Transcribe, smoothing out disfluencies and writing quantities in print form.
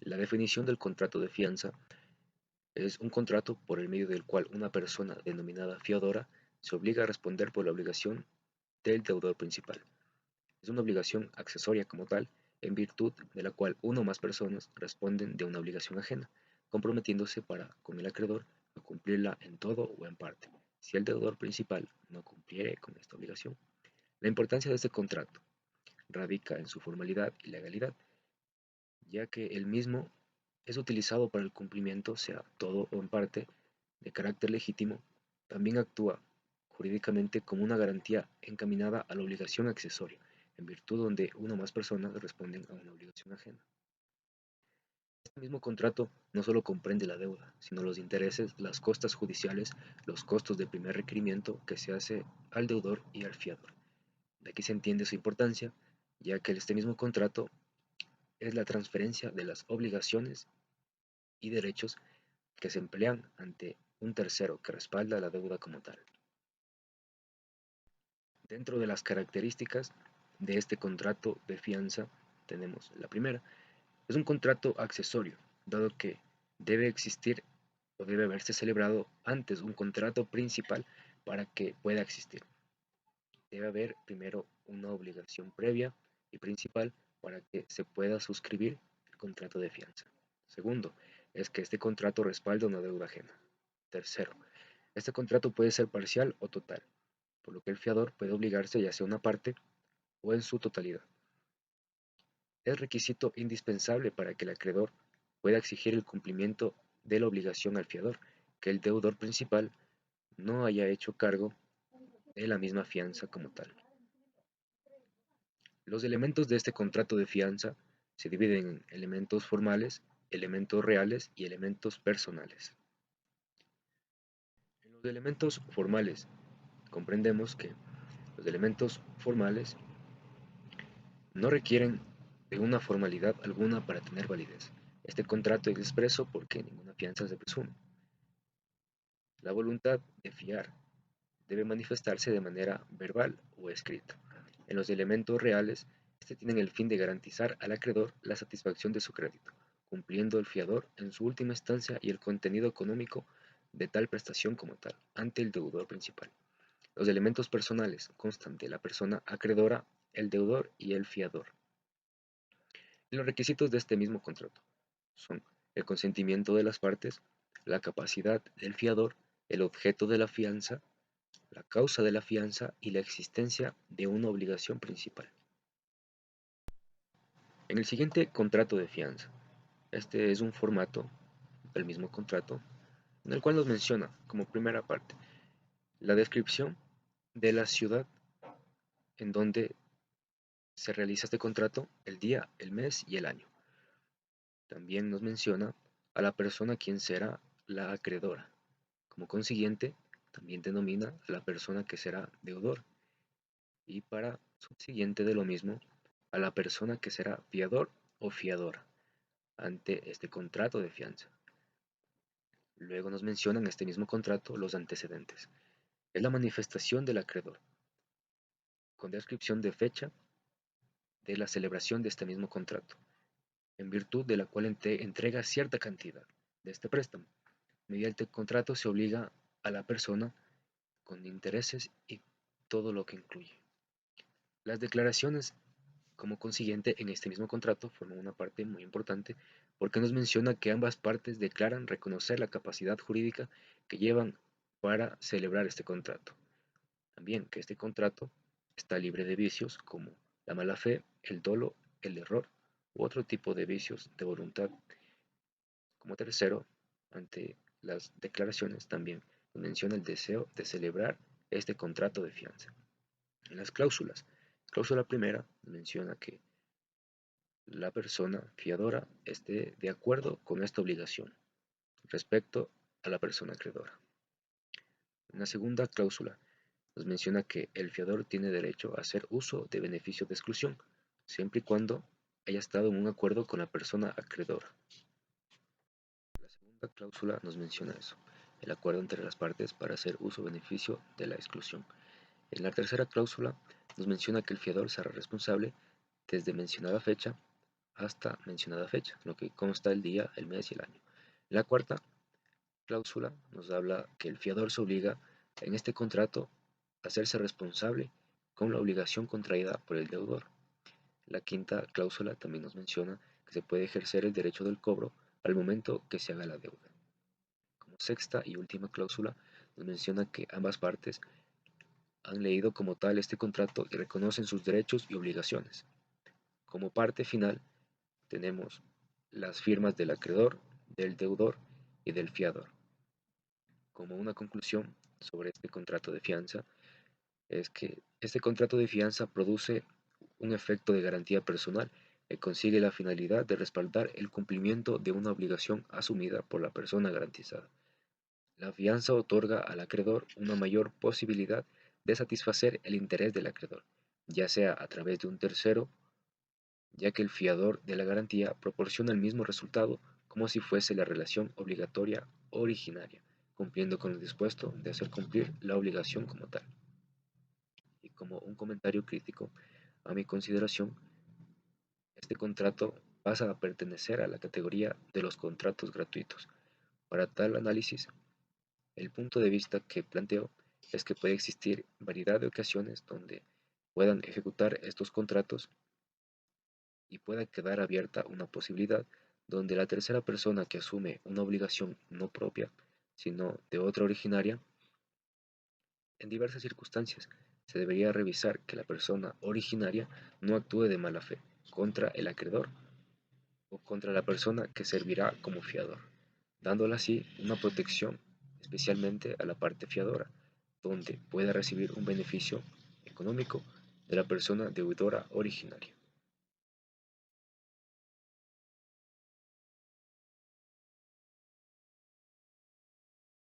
La definición del contrato de fianza es un contrato por el medio del cual una persona denominada fiadora se obliga a responder por la obligación del deudor principal. Es una obligación accesoria como tal, en virtud de la cual una o más personas responden de una obligación ajena, comprometiéndose para con el acreedor a cumplirla en todo o en parte, si el deudor principal no cumpliere con esta obligación. La importancia de este contrato radica en su formalidad y legalidad, ya que el mismo es utilizado para el cumplimiento, sea todo o en parte, de carácter legítimo. También actúa jurídicamente como una garantía encaminada a la obligación accesoria, en virtud donde una o más personas responden a una obligación ajena. Este mismo contrato no solo comprende la deuda, sino los intereses, las costas judiciales, los costos de primer requerimiento que se hace al deudor y al fiador. De aquí se entiende su importancia, ya que este mismo contrato es la transferencia de las obligaciones y derechos que se emplean ante un tercero que respalda la deuda como tal. Dentro de las características de este contrato de fianza tenemos la primera, es un contrato accesorio, dado que debe existir o debe haberse celebrado antes un contrato principal para que pueda existir. Debe haber primero una obligación previa y principal para que se pueda suscribir el contrato de fianza. Segundo, es que este contrato respalda una deuda ajena. Tercero, este contrato puede ser parcial o total, por lo que el fiador puede obligarse ya sea una parte o en su totalidad. Es requisito indispensable para que el acreedor pueda exigir el cumplimiento de la obligación al fiador, que el deudor principal no haya hecho cargo de la misma fianza como tal. Los elementos de este contrato de fianza se dividen en elementos formales, elementos reales y elementos personales. En los elementos formales comprendemos que los elementos formales no requieren de una formalidad alguna para tener validez. Este contrato es expreso porque ninguna fianza se presume. La voluntad de fiar debe manifestarse de manera verbal o escrita. En los elementos reales, este tienen el fin de garantizar al acreedor la satisfacción de su crédito, cumpliendo el fiador en su última instancia y el contenido económico de tal prestación como tal, ante el deudor principal. Los elementos personales constan de la persona acreedora, el deudor y el fiador. Y los requisitos de este mismo contrato son el consentimiento de las partes, la capacidad del fiador, el objeto de la fianza, la causa de la fianza y la existencia de una obligación principal. En el siguiente contrato de fianza, este es un formato del mismo contrato en el cual nos menciona como primera parte la descripción de la ciudad en donde se realiza este contrato, el día, el mes y el año. También nos menciona a la persona quien será la acreedora. Como consiguiente, también denomina a la persona que será deudor. Y para subsiguiente de lo mismo, a la persona que será fiador o fiadora ante este contrato de fianza. Luego nos menciona en este mismo contrato los antecedentes. Es la manifestación del acreedor, con descripción de fecha de la celebración de este mismo contrato, en virtud de la cual entrega cierta cantidad de este préstamo. Mediante el contrato se obliga a la persona con intereses y todo lo que incluye. Las declaraciones, como consiguiente, en este mismo contrato forman una parte muy importante porque nos menciona que ambas partes declaran reconocer la capacidad jurídica que llevan para celebrar este contrato. También que este contrato está libre de vicios como la mala fe, el dolo, el error u otro tipo de vicios de voluntad. Como tercero, ante las declaraciones también menciona el deseo de celebrar este contrato de fianza. En las cláusulas, cláusula primera menciona que la persona fiadora esté de acuerdo con esta obligación respecto a la persona acreedora. En la segunda cláusula nos menciona que el fiador tiene derecho a hacer uso de beneficio de exclusión, siempre y cuando haya estado en un acuerdo con la persona acreedora. La segunda cláusula nos menciona eso, el acuerdo entre las partes para hacer uso o beneficio de la exclusión. En la tercera cláusula nos menciona que el fiador será responsable desde mencionada fecha hasta mencionada fecha, lo que consta el día, el mes y el año. La cuarta cláusula nos habla que el fiador se obliga en este contrato a hacerse responsable con la obligación contraída por el deudor. La quinta cláusula también nos menciona que se puede ejercer el derecho del cobro al momento que se haga la deuda. Como sexta y última cláusula nos menciona que ambas partes han leído como tal este contrato y reconocen sus derechos y obligaciones. Como parte final tenemos las firmas del acreedor, del deudor y del fiador. Como una conclusión sobre este contrato de fianza es que este contrato de fianza produce un efecto de garantía personal que consigue la finalidad de respaldar el cumplimiento de una obligación asumida por la persona garantizada. La fianza otorga al acreedor una mayor posibilidad de satisfacer el interés del acreedor, ya sea a través de un tercero, ya que el fiador de la garantía proporciona el mismo resultado como si fuese la relación obligatoria originaria, cumpliendo con el dispuesto de hacer cumplir la obligación como tal. Y como un comentario crítico, a mi consideración, este contrato pasa a pertenecer a la categoría de los contratos gratuitos. Para tal análisis, el punto de vista que planteo es que puede existir variedad de ocasiones donde puedan ejecutar estos contratos y pueda quedar abierta una posibilidad donde la tercera persona que asume una obligación no propia, sino de otra originaria, en diversas circunstancias se debería revisar que la persona originaria no actúe de mala fe contra el acreedor o contra la persona que servirá como fiador, dándole así una protección especialmente a la parte fiadora, donde pueda recibir un beneficio económico de la persona deudora originaria.